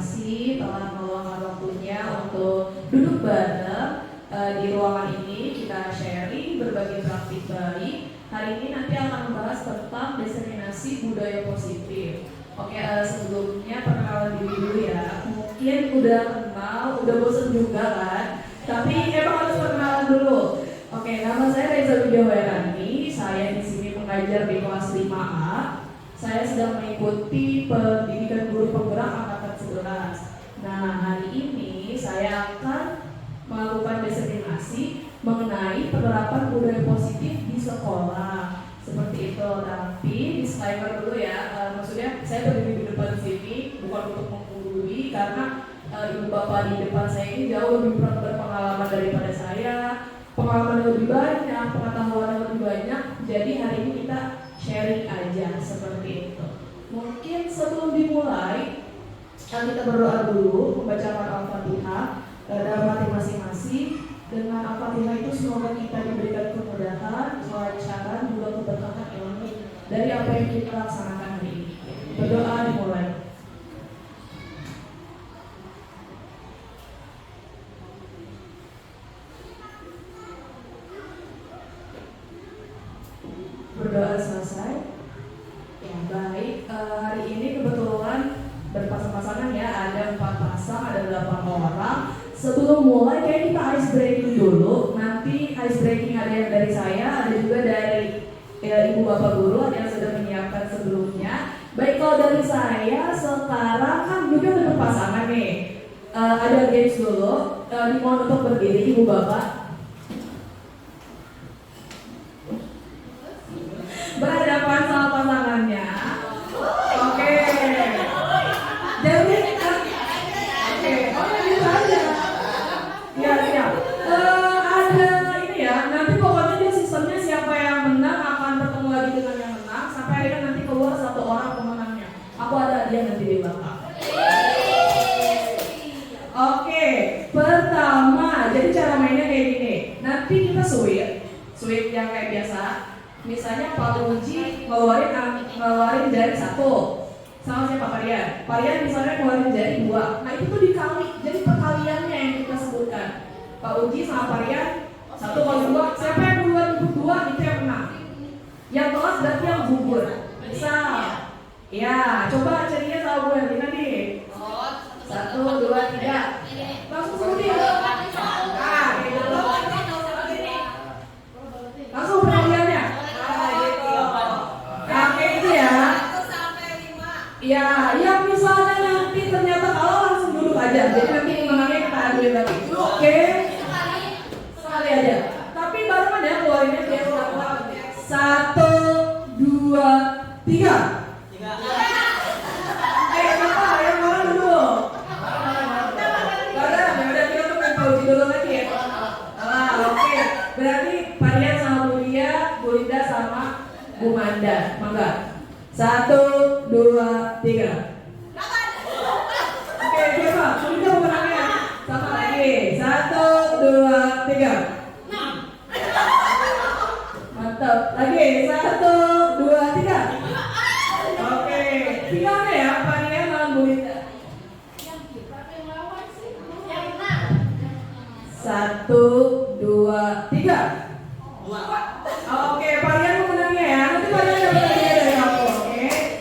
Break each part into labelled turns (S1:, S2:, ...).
S1: kasih telah meluangkan waktunya untuk duduk bareng di ruangan ini. Kita sharing berbagai praktik baik. Hari ini nanti akan membahas tentang diseminasi budaya positif. Oke, sebelumnya perkenalan diri dulu ya. Mungkin udah kenal, udah bosan juga kan? Tapi emang harus perkenalan dulu. Oke, nama saya Reza Widiawarani. Saya di sini mengajar di kelas 5A. Saya sedang mengikuti pendidikan guru penggerak angkatan 11. Nah, hari ini saya akan melakukan diseminasi mengenai penerapan budaya positif di sekolah. Seperti itu. Tapi disclaimer dulu ya, maksudnya saya berdiri di depan sini bukan untuk menggurui, karena ibu bapak di depan saya ini jauh lebih berpengalaman daripada saya, pengalaman lebih banyak, pengetahuan lebih banyak. Jadi hari ini kita sharing aja seperti itu. Mungkin sebelum dimulai kita berdoa dulu, membacakan Al-Fatihah dalam hati masing-masing. Dengan Al-Fatihah itu semoga kita diberikan kemudahan, kelancaran, juga keberkahan ilmu dari apa yang kita laksanakan hari ini. Berdoa dimulai. Berdoa selesai. Ya baik, hari ini kebetulan berpasang-pasangan ya, ada 4 pasang, ada 8 orang. Sebelum mulai kayak kita ice breaking dulu. Nanti ice breaking ada yang dari saya, ada juga dari ibu bapak guru, ada yang sudah menyiapkan sebelumnya. Baik, kalau dari saya sekarang kan juga udah berpasangan nih. Ada games dulu, dimohon untuk berdiri ibu bapak. Berhadapan sama pasangannya. Oke. Jadi oke, gitu aja. Ya, siap. Ada ini ya, nanti pokoknya dia sistemnya siapa yang menang akan bertemu lagi dengan yang menang sampai akhirnya nanti keluar 1 orang pemenangnya. Aku ada dia nanti di belakang. Oke, pertama, jadi cara mainnya kayak gini. Nanti kita sweep yang kayak biasa. Misalnya Pak Uji ngeluarin jari 1 sama siapa Parian. Parian misalnya ngeluarin jari 2. Nah itu tuh dikali, jadi perkaliannya yang kita sebutkan. Pak Uji sama Parian 1 kali 2. Siapa yang duluan ikut 2 itu yang menang. Yang telat berarti yang gugur. Bisa. Ya, coba carinya sama gue nanti nih. 1, 2, 3. Langsung sebutin. Nah, gitu. Langsung perkaliannya. Ya, yang misalnya nanti ternyata kalau langsung duduk aja. Jadi nanti menangnya kita aduin lagi. Oke. Sekali aja. Tapi barengan ya keluarinnya biar kuat. 1, 2, 3. Apa? Yang mana dulu? Bareng. Ya udah kita tuh Pak Uji dulu lagi ya. Oke. Berarti Parian sama Bu Lia, Bu Linda sama Bu Manda. Mangga. 1, 2, 3. Oke, siapa? Sudah pemenangnya. Sama lagi. 1, 2, 3. Mantap. Lagi. 1, 2, 3. Oke. Finalnya ya, Panian lawan Bu Linda. 1, 2, 3. Oke, Panian pemenangnya ya. Nanti Panian dapat hadiah dari aku.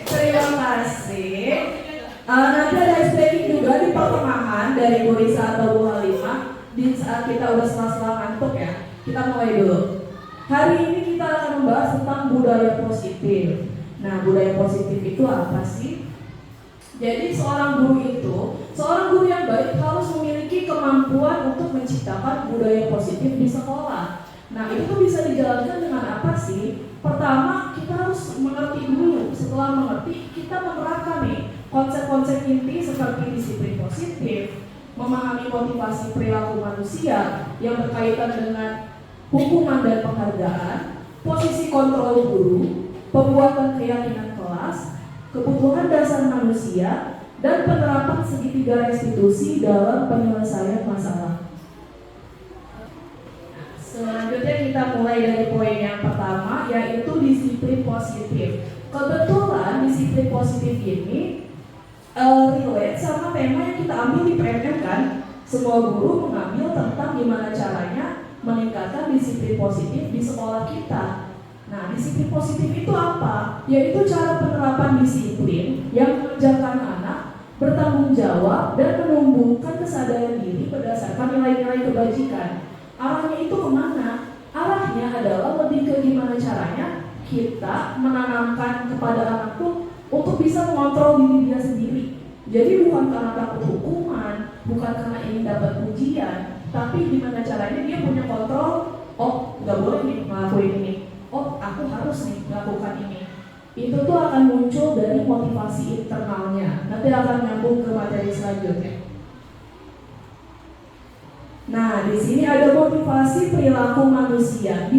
S1: Terima kasih. Nanti ada ice breaking juga di pertengahan dari Bu Risa atau Bu Halimah. Di saat kita udah setelah ngantuk ya, kita mulai dulu. Hari ini kita akan membahas tentang budaya positif. Nah, budaya positif itu apa sih? Jadi seorang guru yang baik harus memiliki kemampuan untuk menciptakan budaya positif di sekolah. Nah, itu tuh bisa dijalankan dengan apa sih? Pertama, kita harus mengerti dulu. Setelah mengerti, kita menerapkan nih konsep-konsep inti seperti disiplin positif, memahami motivasi perilaku manusia yang berkaitan dengan hukuman dan penghargaan, posisi kontrol guru, pembuatan keyakinan kelas, kebutuhan dasar manusia, dan penerapan segitiga restitusi dalam penyelesaian masalah. Selanjutnya kita mulai dari poin yang pertama, yaitu disiplin positif. Kebetulan disiplin positif ini relate sama tema yang kita ambil di PNM kan. Semua guru mengambil tentang gimana caranya meningkatkan disiplin positif di sekolah kita. Nah, disiplin positif itu apa? Yaitu cara penerapan disiplin yang mengajarkan anak bertanggung jawab dan menumbuhkan kesadaran diri berdasarkan nilai-nilai kebajikan. Arahnya itu kemana? Arahnya adalah lebih ke gimana caranya kita menanamkan kepada anak tuh untuk bisa mengontrol diri dia sendiri. Jadi bukan karena takut hukuman, bukan karena ingin dapat pujian, tapi gimana caranya dia punya kontrol. Oh, nggak boleh nih ngelakuin ini. Oh, aku harus nih melakukan ini. Itu tuh akan muncul dari motivasi internalnya. Nanti akan nyambung ke materi selanjutnya. Nah, di sini ada motivasi perilaku manusia.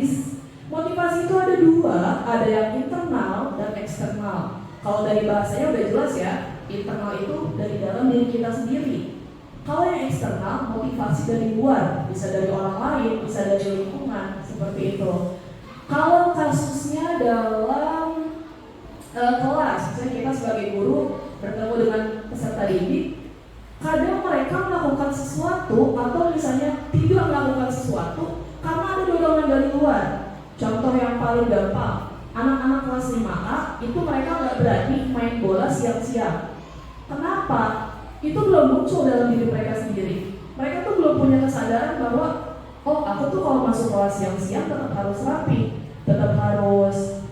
S1: Motivasi itu ada dua, ada yang internal dan eksternal. Kalau dari bahasanya udah jelas ya, internal itu dari dalam diri kita sendiri. Kalau yang eksternal, motivasi dari luar, bisa dari orang lain, bisa dari lingkungan, seperti itu. Kalau kasusnya dalam kelas, misalnya kita sebagai guru bertemu dengan peserta didik, kadang mereka melakukan sesuatu atau misalnya tidak melakukan sesuatu karena ada dorongan dari luar. Contoh yang paling gampang, anak-anak kelas 5A itu mereka nggak berani main bola siang-siang. Kenapa? Itu belum muncul dalam diri mereka sendiri. Mereka tuh belum punya kesadaran bahwa oh, aku tuh kalau masuk kelas siang-siang tetap harus rapi, tetap harus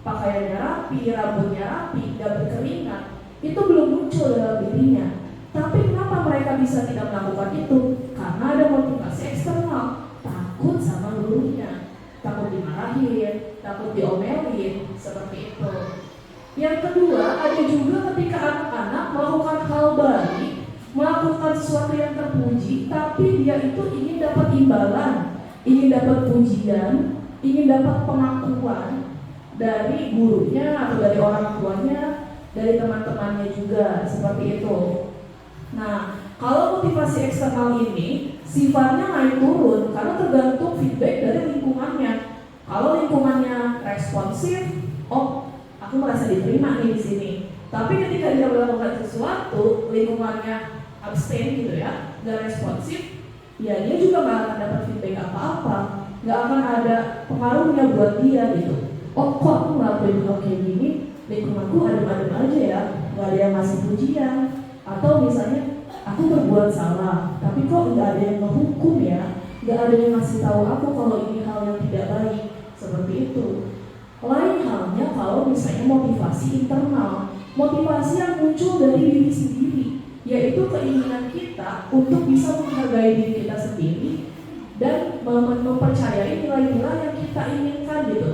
S1: pakaiannya rapi, rambutnya rapi, gak berkeringat. Itu belum muncul dalam dirinya. Tapi kenapa mereka bisa tidak melakukan itu? Karena ada motivasi eksternal. Takut sama gurunya, takut dimarahin, takut diomelin, seperti itu. Yang kedua, ada juga ketika anak-anak melakukan hal baik, melakukan sesuatu yang terpuji, tapi dia itu ingin dapat imbalan, ingin dapat pujian, ingin dapat pengakuan dari gurunya atau dari orang tuanya, dari teman-temannya juga, seperti itu. Nah, kalau motivasi eksternal ini sifatnya naik turun karena tergantung feedback dari lingkungannya. Kalau lingkungannya responsif, oh, aku merasa diterima nih di sini. Tapi ketika dia melakukan sesuatu, lingkungannya abstain gitu ya, nggak responsif, ya dia juga nggak akan dapat feedback apa-apa, nggak akan ada pengaruhnya buat dia gitu. Oh, kok aku ngelakuin hal kayak gini, lingkunganku adem-adem aja ya, nggak ada yang ngasih pujian. Atau misalnya aku berbuat salah, tapi kok nggak ada yang menghukum ya, nggak ada yang ngasih tahu aku kalau ini hal yang tidak baik, seperti itu. Lain halnya kalau misalnya motivasi internal, motivasi yang muncul dari diri sendiri, yaitu keinginan kita untuk bisa menghargai diri kita sendiri dan mempercayai nilai-nilai yang kita inginkan gitu.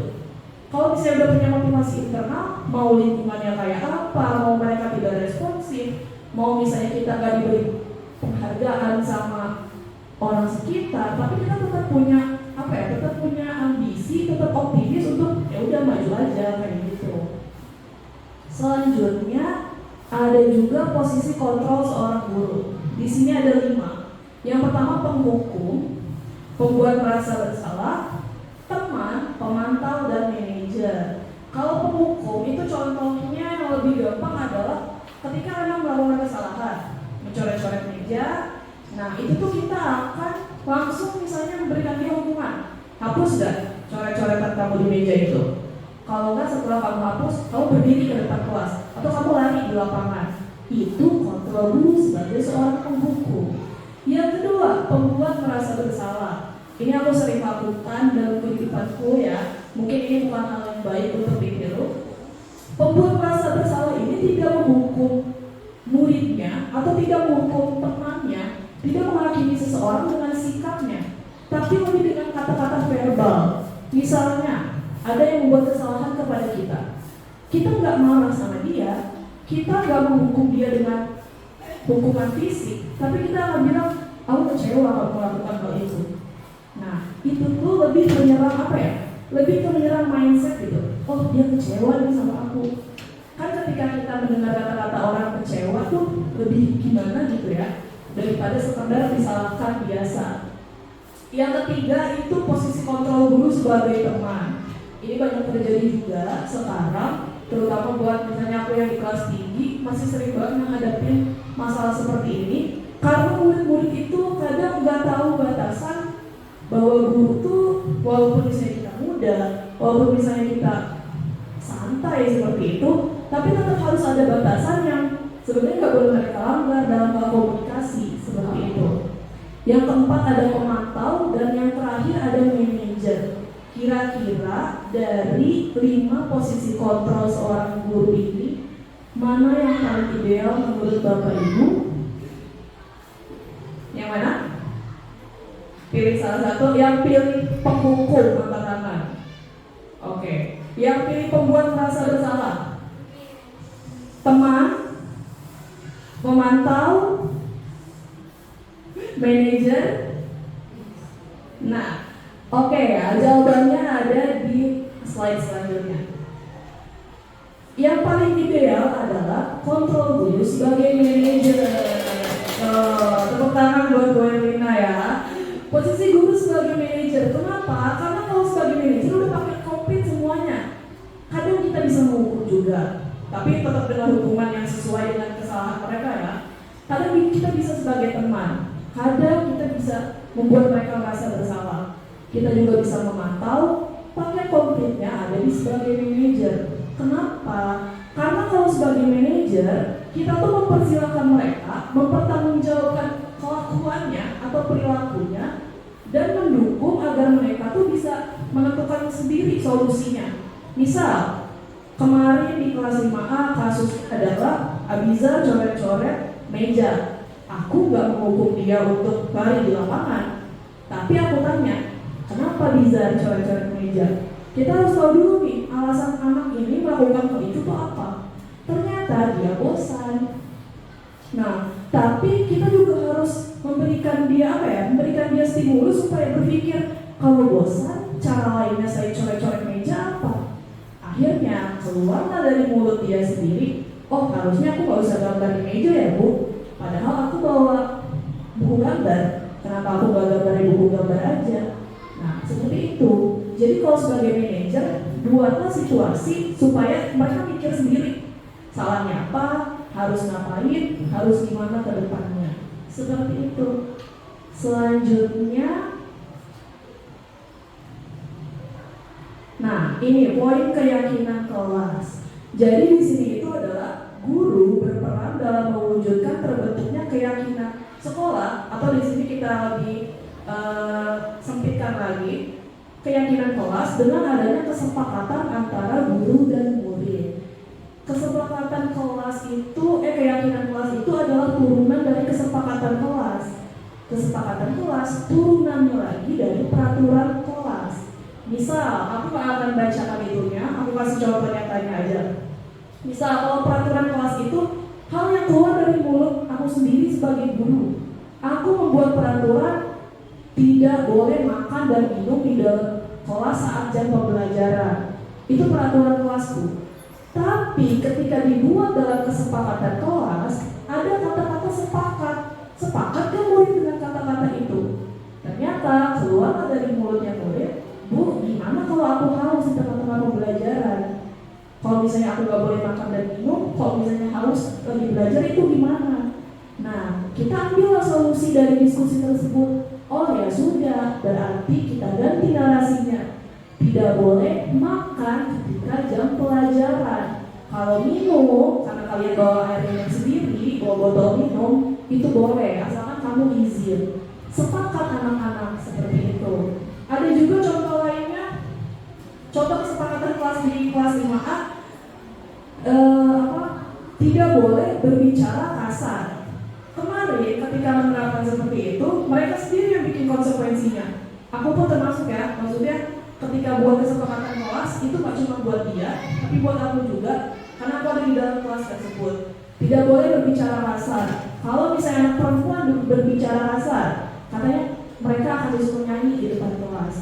S1: Kalau misalnya udah punya motivasi internal, mau lingkungannya kayak apa, mau mereka tidak responsif, mau misalnya kita gak diberi penghargaan sama orang sekitar, tapi kita tetap punya tetap punya ambisi, tetap optimis untuk ya udah maju aja kayak gitu. Selanjutnya ada juga posisi kontrol seorang guru. Di sini ada 5. Yang pertama penghukum, pembuat merasa bersalah, teman, pemantau, dan manajer. Kalau penghukum itu contohnya yang lebih gampang adalah ketika anak melakukan kesalahan, mencoret-coret meja, nah itu tuh kita akan langsung misalnya memberikan dia hukuman. Hapus gak coret-coretan kamu di meja itu? Kalau enggak, setelah kamu hapus, kamu berdiri ke depan kelas atau kamu lari di lapangan. Itu kontrol guru sebagai seorang penghukum. Yang kedua, pembuat merasa bersalah. Ini aku sering lakukan dalam kehidupanku ya. Mungkin ini bukan hal yang baik untuk ditiru. Pembuat merasa bersalah ini tidak menghukum muridnya atau tidak menghukum temannya, tidak menghakimi seseorang dengan sikapnya, tapi lebih dengan kata-kata verbal. Misalnya, ada yang membuat kesalahan kepada kita. Kita nggak marah sama dia, kita nggak menghukum dia dengan hukuman fisik, tapi kita akan bilang, aku kecewa kalau melakukan hal itu. Nah, itu tuh lebih menyerang lebih ke menyerang mindset gitu. Oh, dia kecewa nih sama aku. Kan ketika kita mendengar kata-kata orang kecewa tuh lebih gimana gitu ya, daripada sekedar disalahkan biasa. Yang ketiga itu posisi kontrol guru sebagai teman. Ini banyak terjadi juga sekarang. terutama buat misalnya aku yang di kelas tinggi masih sering banget menghadapi masalah seperti ini, karena murid-murid itu kadang nggak tahu batasan bahwa guru tuh walaupun misalnya kita muda, walaupun misalnya kita santai seperti itu, tapi tetap harus ada batasan yang sebenarnya nggak boleh mereka langgar dalam hal komunikasi seperti itu. Yang keempat ada pemantau, dan yang terakhir ada manajer. Kira-kira dari 5 posisi kontrol seorang guru ini, mana yang paling ideal menurut Bapak Ibu? Yang mana? Pilih salah satu. Yang pilih penghukum, angkat tangan. Oke. Yang pilih pembuat merasa bersalah? Teman, memantau, manajer. Nah, oke ya, jawabannya ada di slide selanjutnya. Yang paling ideal adalah kontrol guru sebagai manajer. Tepuk tangan buat Bu Erlina ya. Posisi guru sebagai manajer, kenapa? Karena kalau sebagai manajer udah pakai komplit semuanya. Kadang kita bisa mengukur juga, tapi tetap dengan hukuman yang sesuai dengan kesalahan mereka ya. Kadang kita bisa sebagai teman, kadang kita bisa membuat mereka merasa bersalah. Kita juga bisa memantau, pakai komplitnya ada di sebagai manajer. Kenapa? Karena kalau sebagai manajer, kita tuh mempersilahkan mereka mempertanggungjawabkan kelakuannya atau perilakunya, dan mendukung agar mereka tuh bisa menentukan sendiri solusinya. Misal, kemarin di kelas 5A kasusnya adalah Abizar coret-coret meja. Aku gak menghukum dia untuk lari di lapangan, tapi aku tanya, kenapa Abizar coret-coret meja? Kita harus tahu dulu nih, alasan anak ini melakukan hal itu tuh apa. Ternyata dia bosan. Nah, tapi kita juga harus memberikan dia memberikan dia stimulus supaya berpikir, kalau bosan, cara lainnya saya coret-coret meja apa? Akhirnya keluarlah dari mulut dia sendiri, oh harusnya aku gak usah gambar di meja ya Bu, padahal aku bawa buku gambar, kenapa aku gak gambar di buku gambar aja? Nah seperti itu. Jadi kalau sebagai manajer, buatlah situasi supaya mereka mikir sendiri, salahnya apa, harus ngapain, harus gimana ke depannya. Seperti itu. Selanjutnya, nah ini poin keyakinan kelas. Jadi di sini itu adalah guru berperan dalam mewujudkan terbentuknya keyakinan sekolah, atau di sini kita lebih sempitkan lagi, keyakinan kelas dengan adanya kesepakatan antara guru dan murid. Kesepakatan kelas itu, keyakinan kelas itu adalah turunan dari kesepakatan kelas. Kesepakatan kelas turunannya lagi dari peraturan kelas. Misal, aku gak akan bacakan itunya, aku kasih jawaban yang tanya aja. Misal, kalau peraturan kelas itu hal yang keluar dari mulut aku sendiri sebagai guru. Aku membuat peraturan tidak boleh makan dan minum di dalam kelas saat jam pembelajaran. Itu peraturan kelasku. Tapi ketika dibuat dalam kesepakatan kelas, ada kata-kata sepakat. Sepakat kan murid dengan kata-kata itu. Ternyata keluar dari mulutnya murid, Bu, gimana kalau aku haus di tengah-tengah pembelajaran? Kalau misalnya aku gak boleh makan dan minum, kalau misalnya haus lagi belajar itu gimana? Nah, kita ambillah solusi dari diskusi tersebut. Oh ya sudah, berarti kita ganti narasinya. Tidak boleh makan ketika jam pelajaran. Kalau minum, karena kalian bawa air minum sendiri, bawa botol minum, itu boleh, asalkan kamu izin. Sepakat anak-anak seperti itu. Ada juga contoh lainnya, contoh kesepakatan kelas di kelas 5A, tidak boleh berbicara kasar. Kemarin ketika menerapkan seperti itu, mereka sendiri yang bikin konsekuensinya. Aku pun termasuk ya, maksudnya ketika buat kesepakatan kelas itu gak cuma buat dia, tapi buat aku juga, karena aku ada di dalam kelas tersebut. Tidak boleh berbicara kasar. Kalau misalnya anak perempuan berbicara kasar, katanya mereka akan disuruh nyanyi di depan kelas.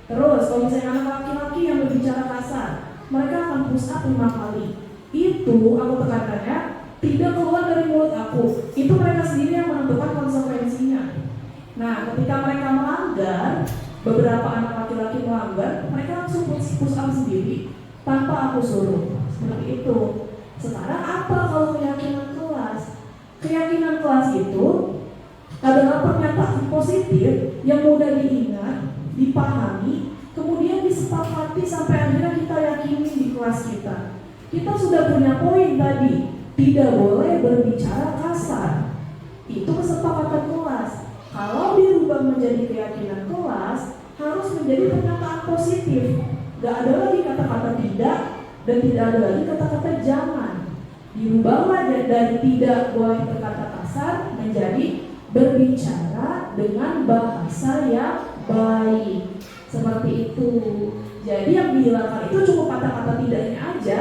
S1: Terus kalau misalnya anak laki-laki yang berbicara kasar, mereka akan push up 5 kali. Itu aku tekankannya tidak keluar dari mulut aku. Itu mereka sendiri yang menentukan konsekuensinya. Nah, ketika mereka melanggar, beberapa anak laki-laki melanggar, mereka langsung push up sendiri tanpa aku suruh. seperti itu. Sekarang apa kalau keyakinan kelas? Keyakinan kelas itu adalah pernyataan positif yang mudah diingat, dipahami, kemudian disepakati sampai akhirnya kita yakini di kelas kita. Kita sudah punya poin tadi, tidak boleh berbicara kasar. Itu kesepakatan kelas. Kalau dirubah menjadi keyakinan kelas, harus menjadi pernyataan positif. Gak ada lagi kata-kata tidak, dan tidak ada lagi kata-kata jangan. Dirubahlah dari tidak boleh berkata kasar menjadi berbicara dengan bahasa yang baik. Seperti itu. Jadi yang dihilangkan itu cuma kata-kata tidaknya aja.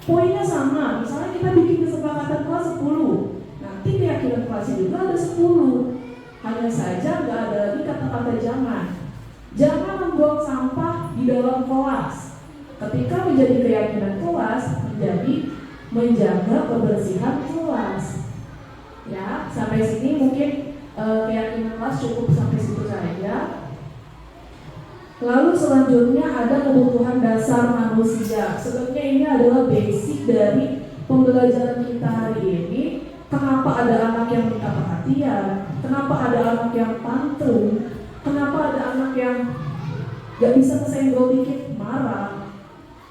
S1: Poinnya sama. Misalnya kita bikin kesepakatan kelas 10, nanti keyakinan kelas juga ada 10. Hanya saja nggak ada lagi kata-kata jangan. Jangan membuang sampah di dalam kelas. Ketika menjadi keyakinan kelas, menjadi menjaga kebersihan kelas. Ya, sampai sini mungkin keyakinan kelas cukup sampai situ saja. Lalu selanjutnya ada kebutuhan dasar manusia. Sebenarnya ini adalah basic dari pembelajaran kita hari ini. Kenapa ada anak yang minta perhatian? Kenapa ada anak yang tantrum? Kenapa ada anak yang gak bisa kesenggol dikit marah?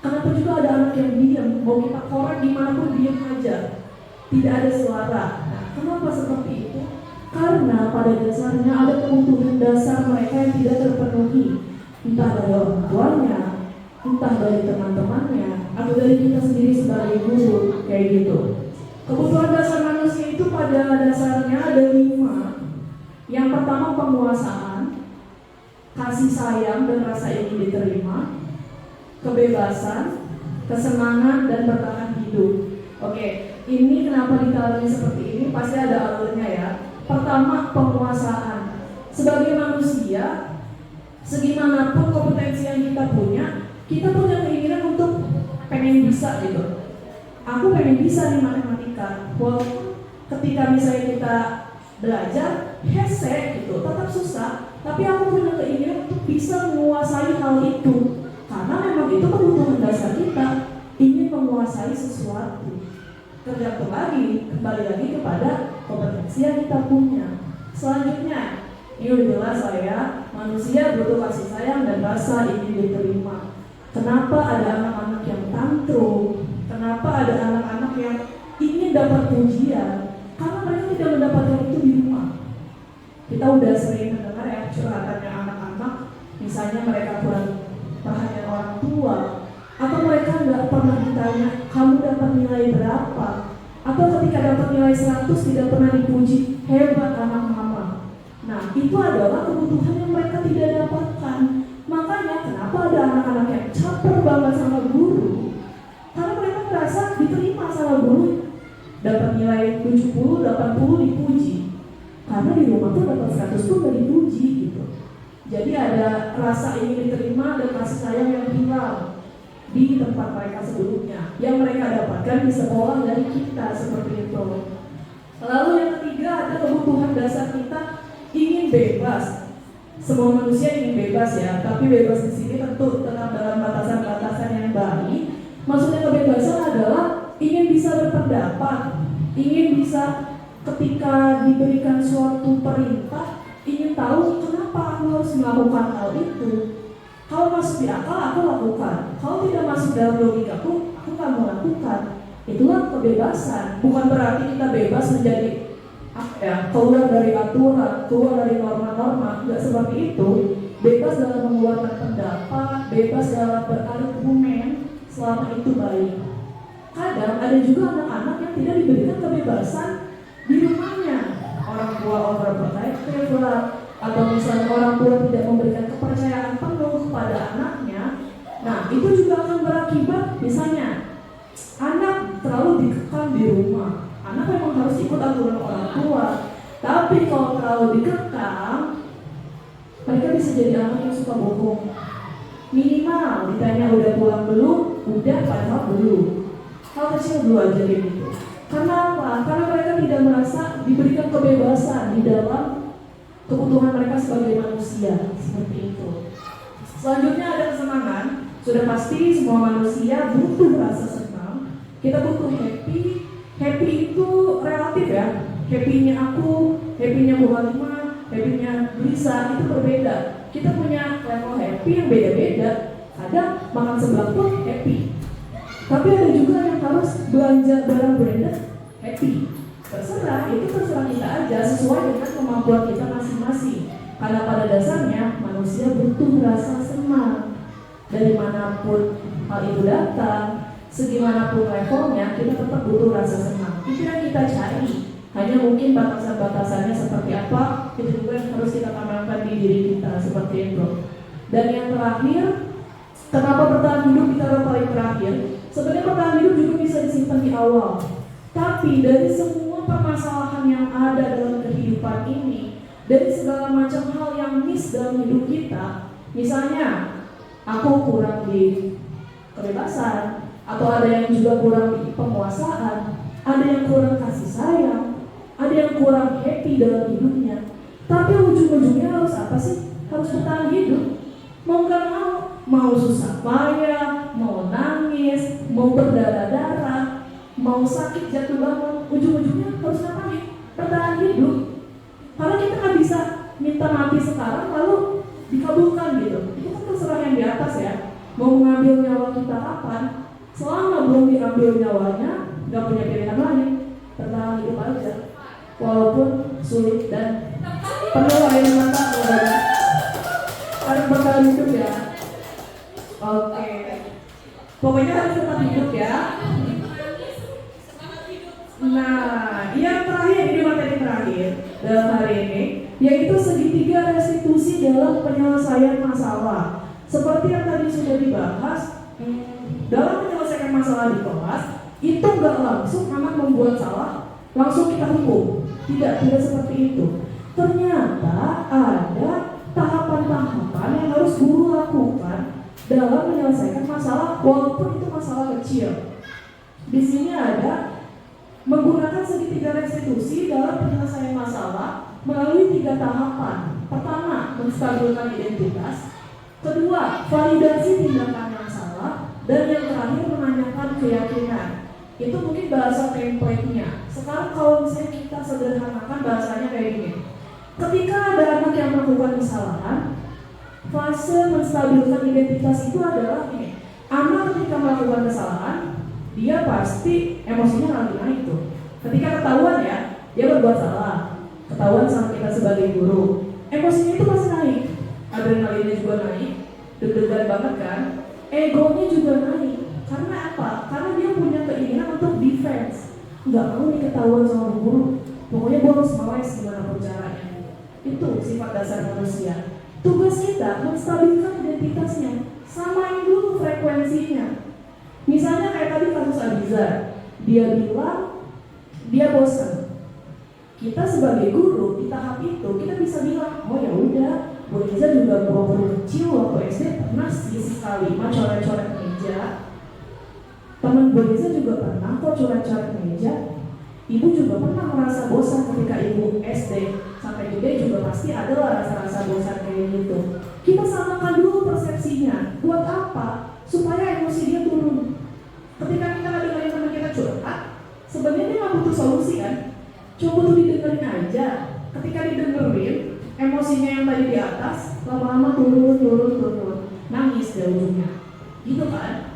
S1: Kenapa juga ada anak yang diam? Mau kita korek dimanapun diam aja, tidak ada suara. Nah, kenapa seperti itu? Karena pada dasarnya ada kebutuhan dasar mereka yang tidak terpenuhi, entah dari orang tuanya, entah dari teman-temannya, atau dari kita sendiri sebagai guru, kayak gitu. Kebutuhan dasar manusia itu pada dasarnya ada 5. Yang pertama penguasaan, kasih sayang dan rasa ingin diterima, kebebasan, kesenangan, dan bertahan hidup. Oke, ini kenapa ditaruhnya seperti ini? Pasti ada alurnya ya. Pertama, penguasaan. Sebagai manusia, segimanapun kompetensi yang kita punya keinginan untuk pengen bisa gitu. Aku pengen bisa di matematika. Walaupun ketika misalnya kita belajar hese gitu, tetap susah. Tapi aku punya keinginan untuk bisa menguasai hal itu. Karena memang itu kebutuhan dasar kita, ingin menguasai sesuatu. Tergantung lagi, kembali lagi kepada kompetensi yang kita punya. Selanjutnya, ini udah jelas lah ya, manusia butuh kasih sayang dan rasa ingin diterima. Kenapa ada anak-anak yang tantrum? Kenapa ada anak-anak yang ingin dapat pujian? Karena mereka tidak mendapatkan itu di rumah. Kita udah sering mendengar ya curhatannya anak-anak, misalnya mereka kurang perhatian orang tua, atau mereka nggak pernah ditanya kamu dapat nilai berapa, atau ketika dapat nilai 100 tidak pernah dipuji, hebat anak mama. Nah, itu adalah kebutuhan yang mereka tidak dapatkan. Makanya kenapa ada anak-anak yang caper banget sama guru? Karena mereka merasa diterima sama guru, dapat nilai 70, 80 dipuji. Karena di rumah tuh dapat 100 pun gak dipuji gitu. Jadi ada rasa ingin diterima dan kasih sayang yang hilang di tempat mereka sebelumnya, yang mereka dapatkan di sekolah dari kita, seperti itu. Lalu yang ketiga ada kebutuhan dasar kita ingin bebas. Semua manusia ingin bebas ya, tapi bebas di sini tentu tetap dalam batasan-batasan yang baik. Maksudnya kebebasan adalah ingin bisa berpendapat, ingin bisa ketika diberikan suatu perintah, ingin tahu kenapa aku harus melakukan hal itu. Kalau masuk di akal, aku lakukan. Kalau tidak masuk dalam logikaku, aku nggak mau lakukan. Itulah kebebasan. Bukan berarti kita bebas menjadi keluar dari aturan, keluar dari norma-norma. Nggak seperti itu. Bebas dalam mengeluarkan pendapat, bebas dalam berargumen, selama itu baik. Kadang ada juga anak-anak yang tidak diberikan kebebasan di rumahnya. Orang tua overprotective lah, atau misalnya orang tua tidak memberikan kepercayaan penuh kepada anaknya. Nah, itu juga akan berakibat misalnya anak terlalu dikekang di rumah. Anak memang harus ikut aturan orang tua, tapi kalau terlalu dikekang, mereka bisa jadi anak yang suka bohong. Minimal ditanya udah pulang belum, udah padahal belum. Hal kecil dulu aja kayak gitu. Karena apa? Karena mereka tidak merasa diberikan kebebasan di dalam kebutuhan mereka sebagai manusia, seperti itu. Selanjutnya ada kesenangan. Sudah pasti semua manusia butuh rasa senang.
S2: Kita butuh happy. Happy itu relatif ya. Happy-nya aku, happy-nya Bu Halimah, happy-nya Lisa itu berbeda. Kita punya level happy yang beda-beda. Kadang makan seblak pun happy. Tapi ada juga yang harus belanja barang branded happy. Terserah, itu terserah kita aja sesuai dengan kemampuan kita masing-masing. Karena pada dasarnya manusia butuh rasa senang. Dari manapun hal itu datang, segimanapun levelnya, kita tetap butuh rasa senang. Itu yang kita cari. Hanya mungkin batasan-batasannya seperti apa, itu juga yang harus kita tanamkan di diri kita, seperti itu. Dan yang terakhir, kenapa bertahan hidup ditaruh paling terakhir? Sebenarnya bertahan hidup juga bisa disimpan di awal. Tapi dari semua permasalahan yang ada dalam kehidupan ini, dari segala macam hal yang miss dalam hidup kita, misalnya aku kurang di kebebasan, atau ada yang juga kurang di penguasaan, ada yang kurang kasih sayang, ada yang kurang happy dalam hidupnya. Tapi ujung-ujungnya harus apa sih? Harus bertahan hidup. Mau gak mau susah payah, mau nangis, mau berdarah-darah, mau sakit jatuh bangun, ujung-ujungnya harus ngapain? Bertahan hidup. Karena kita nggak bisa minta mati sekarang lalu dikabulkan gitu. Itu kan terserah yang di atas ya. Mau mengambil nyawa kita kapan? Selama belum diambil nyawanya, nggak punya pilihan lain. Bertahan hidup aja. Walaupun sulit dan penuh air mata. Harus bertahan hidup ya. Oke. Pokoknya harus tetap hidup ya. Nah, yang terakhir, ini materi terakhir dalam hari ini, yaitu segitiga restitusi dalam penyelesaian masalah. Seperti yang tadi sudah dibahas, dalam menyelesaikan masalah di kelas, itu nggak langsung anak membuat salah, langsung kita hukum. Tidak seperti itu. Ternyata ada tahapan-tahapan yang harus guru lakukan dalam menyelesaikan masalah, walaupun itu masalah kecil. Di sini ada menggunakan segitiga restitusi dalam penyelesaian masalah melalui 3 tahapan. Pertama, menstabilkan identitas. Kedua, validasi tindakan yang salah. Dan yang terakhir, menanyakan keyakinan. Itu mungkin bahasa template-nya. Sekarang kalau misalnya kita sederhanakan bahasanya kayak gini. Ketika ada anak yang melakukan kesalahan, fase menstabilkan identitas itu adalah ini. Anak ketika melakukan kesalahan, dia pasti emosinya lagi naik tuh. Ketika ketahuan ya, dia berbuat salah, ketahuan sama kita sebagai guru, emosinya itu pasti naik. Adrenalinnya juga naik, deg-degan banget kan. Egonya juga naik. Karena apa? Karena dia punya keinginan untuk defense. Nggak mau nih ketahuan sama guru. Pokoknya gue harus melawan gimana pun caranya. Itu sifat dasar manusia. Tugas kita menstabilkan identitasnya. Samain dulu frekuensinya. Misalnya kayak tadi kasus Abizar, dia bilang dia bosan. Kita sebagai guru di tahap itu kita bisa bilang, oh ya udah, Bu Liza juga waktu kecil waktu SD pernah sih sekali coret-coret meja. Teman Bu Liza juga pernah kok coret-coret meja. Ibu juga pernah merasa bosan ketika ibu SD, sampai gede juga pasti ada lah rasa-rasa bosan kayak gitu. Kita samakan dulu persepsinya. Buat apa? Supaya emosi dia turun. Ketika kita dengerin teman kita curhat, sebenarnya dia nggak butuh solusi kan? Cuma butuh didengerin aja. Ketika didengerin, emosinya yang tadi di atas, lama-lama turun, nangis deh ujungnya. Gitu kan?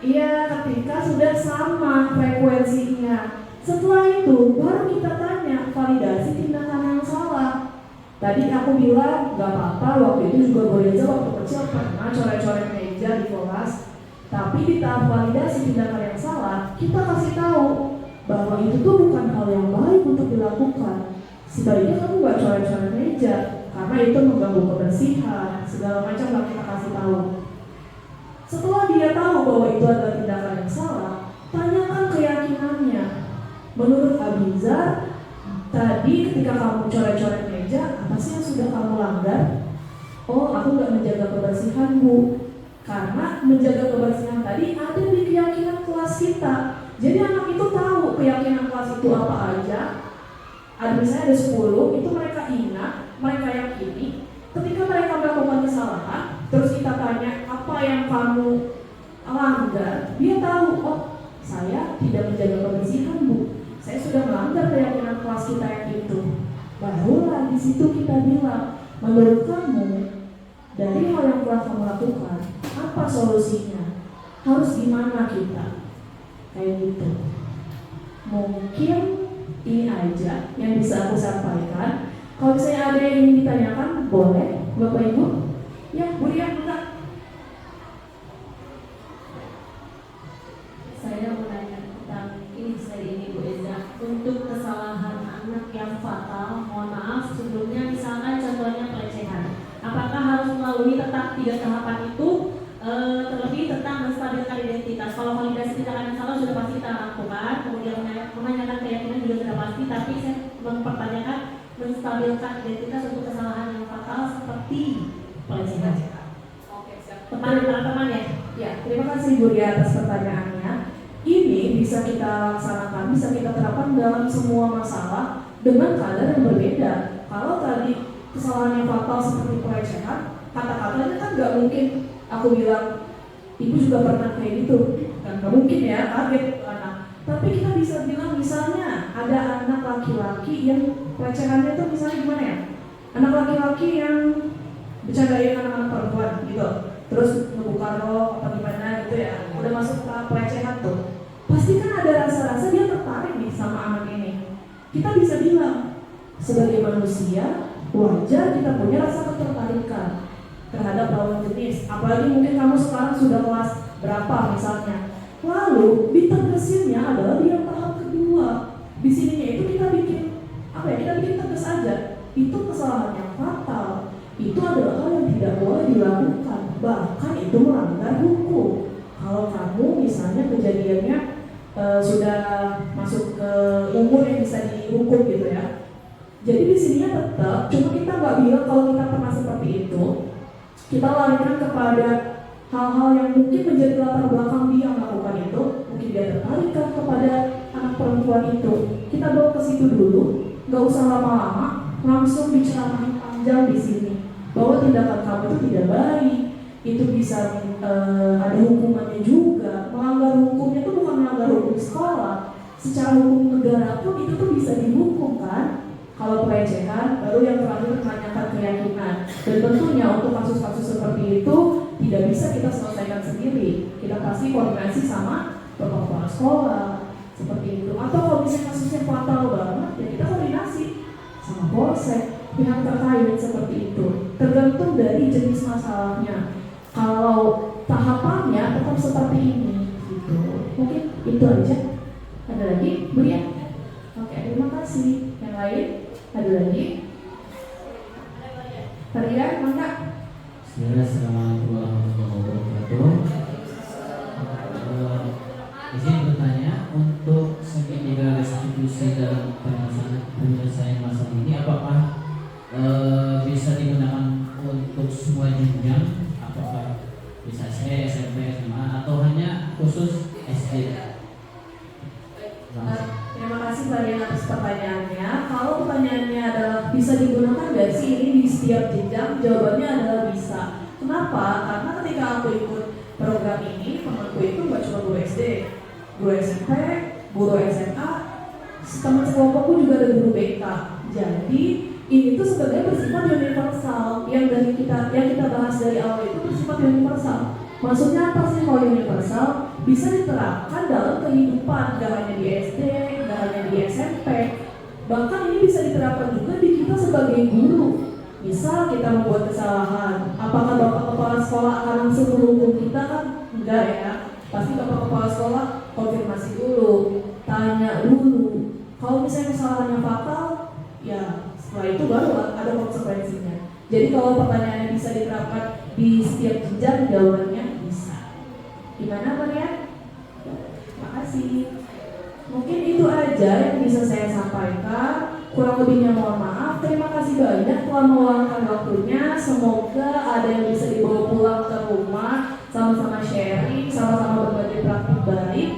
S2: Iya, ketika sudah sama frekuensinya. Setelah itu, baru kita tanya validasi tindakan yang salah. Tadi aku bilang, gak apa-apa, waktu itu juga boleh aja waktu kecil pernah coret-coret meja di kelas. Tapi di tahap validasi tindakan yang salah, kita kasih tahu bahwa itu tuh bukan hal yang baik untuk dilakukan. Sebaiknya kamu gak coret-coret meja, karena itu mengganggu kebersihan, segala macam lah kita kasih tahu. Setelah dia tahu bahwa itu adalah tindakan yang salah, tanyakan keyakinannya. Menurut Abizar, tadi ketika kamu coret-coret meja, apa sih yang sudah kamu langgar? Oh, aku gak menjaga kebersihan, Bu. Karena menjaga kebersihan tadi ada di keyakinan kelas kita. Jadi anak itu tahu keyakinan kelas itu apa aja. Ada misalnya ada 10, itu mereka ingat, mereka yakini. Ketika mereka melakukan kesalahan, terus kita tanya apa yang kamu langgar, dia tahu, oh saya tidak menjaga kebersihan Bu, saya sudah melanggar keyakinan kelas kita yang itu. Barulah di situ kita bilang, menurut kamu dari hal yang telah kamu lakukan, apa solusinya? Harus gimana kita? Kayak gitu. Mungkin ini aja yang bisa aku sampaikan. Kalau misalnya ada yang ingin ditanyakan, boleh Bapak Ibu? Ya, Bu Ria, enggak?
S3: Saya mau tanya tentang ini Bu Eza. Untuk kesalahan anak yang fatal, mohon maaf sebelumnya misalkan contohnya pelecehan, apakah harus melalui tetap 3 tahapan itu? Terlebih tentang menstabilkan identitas. Kalau validasi tindakan yang salah sudah pasti kita lakukan, kemudian menanyakan keyakinan juga sudah pasti, tapi saya mempertanyakan menstabilkan identitas untuk kesalahan yang fatal seperti pelecehan.
S1: Oke, siap.
S3: Teman-teman ya.
S2: Ya, terima kasih Bu Ria atas pertanyaannya. Ini bisa kita laksanakan, bisa kita terapkan dalam semua masalah dengan kadar yang berbeda. Kalau tadi kesalahan yang fatal seperti pelecehan, kata-katanya kan nggak mungkin aku bilang, ibu juga pernah kayak gitu, kan nggak mungkin ya, kaget anak. Tapi kita bisa bilang misalnya ada anak laki-laki yang pelecehannya itu misalnya gimana ya? Anak laki-laki yang bercandain anak-anak perempuan gitu, terus ngebuka rok apa gimana gitu ya, udah masuk ke pelecehan tuh. Pasti kan ada rasa-rasa dia tertarik nih sama anak ini. Kita bisa bilang, sebagai manusia wajar kita punya rasa ketertarikan terhadap lawan jenis, apalagi mungkin kamu sekarang sudah kelas berapa misalnya. Lalu ditegasinnya adalah di yang tahap kedua. Di sininya itu kita bikin apa ya? Kita bikin tegas aja. Itu kesalahan yang fatal. Itu adalah hal yang tidak boleh dilakukan. Bahkan itu melanggar hukum. Kalau kamu misalnya kejadiannya sudah masuk ke umur yang bisa dihukum gitu ya. Jadi di sininya tetap, cuma kita nggak bilang kalau kita pernah seperti itu. Kita larikan kepada hal-hal yang mungkin menjadi latar belakang dia melakukan itu. Mungkin dia tertarik kepada anak perempuan itu. Kita bawa ke situ dulu, nggak usah lama-lama, langsung diceramahin panjang di sini bahwa tindakan kamu itu tidak baik, itu bisa ada hukumannya juga. Melanggar hukumnya itu bukan melanggar hukum sekolah, secara hukum negara pun itu tuh bisa dihukum kan. Kalau pelecehan, baru yang terakhir menanyakan keyakinan. Dan tentunya untuk kasus-kasus seperti itu tidak bisa kita selesaikan sendiri. Kita pasti koordinasi sama bapak kepala sekolah seperti itu. Atau kalau misalnya kasusnya fatal banget, ya kita koordinasi sama polsek, pihak terkait seperti itu. Tergantung dari jenis masalahnya. Kalau tahapannya tetap seperti ini, gitu. Mungkin itu aja. Ada lagi, Bu ya? Oke, terima kasih. Yang lain? Ada lagi? Faria, mangga.
S4: Assalamualaikum warahmatullahi wabarakatuh. Izin bertanya, untuk segitiga restitusi dalam penyelesaian masalah ini, apakah bisa digunakan untuk semua jenjang? Apakah bisa SD, SMP, SMA, atau hanya khusus SD?
S2: Terima kasih Faria atas pertanyaannya. Kalau pertanyaannya adalah bisa digunakan nggak sih ini di setiap jenjang? Jawabannya adalah bisa. Kenapa? Karena ketika aku ikut program ini, temanku itu nggak cuma guru SD, guru SMP, guru SMA, teman sekelompokku juga ada guru BK. Jadi ini tuh sebenarnya bersifat universal. Yang kita bahas dari awal itu bersifat universal. Maksudnya apa sih kalau universal? Bisa diterapkan dalam kehidupan, gak hanya di SD, gak hanya di SMP. Bahkan ini bisa diterapkan juga di kita sebagai guru. Misal kita membuat kesalahan, apakah bapak kepala sekolah akan langsung menghukum kita kan? Enggak ya. Pasti bapak kepala sekolah konfirmasi dulu, tanya dulu. Kalau misalnya kesalahannya fatal, ya setelah itu baru ada konsekuensinya. Jadi kalau pertanyaannya bisa diterapkan di setiap jenjang, jawabannya bisa. Gimana Maria? Terima kasih. Mungkin itu aja yang bisa saya sampaikan. Kurang lebihnya mohon maaf. Terima kasih banyak telah meluangkan waktunya. Semoga ada yang bisa dibawa pulang ke rumah, sama-sama sharing, sama-sama berbagi praktik baik.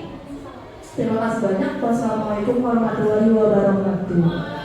S2: Terima kasih banyak. Wassalamualaikum warahmatullahi wabarakatuh.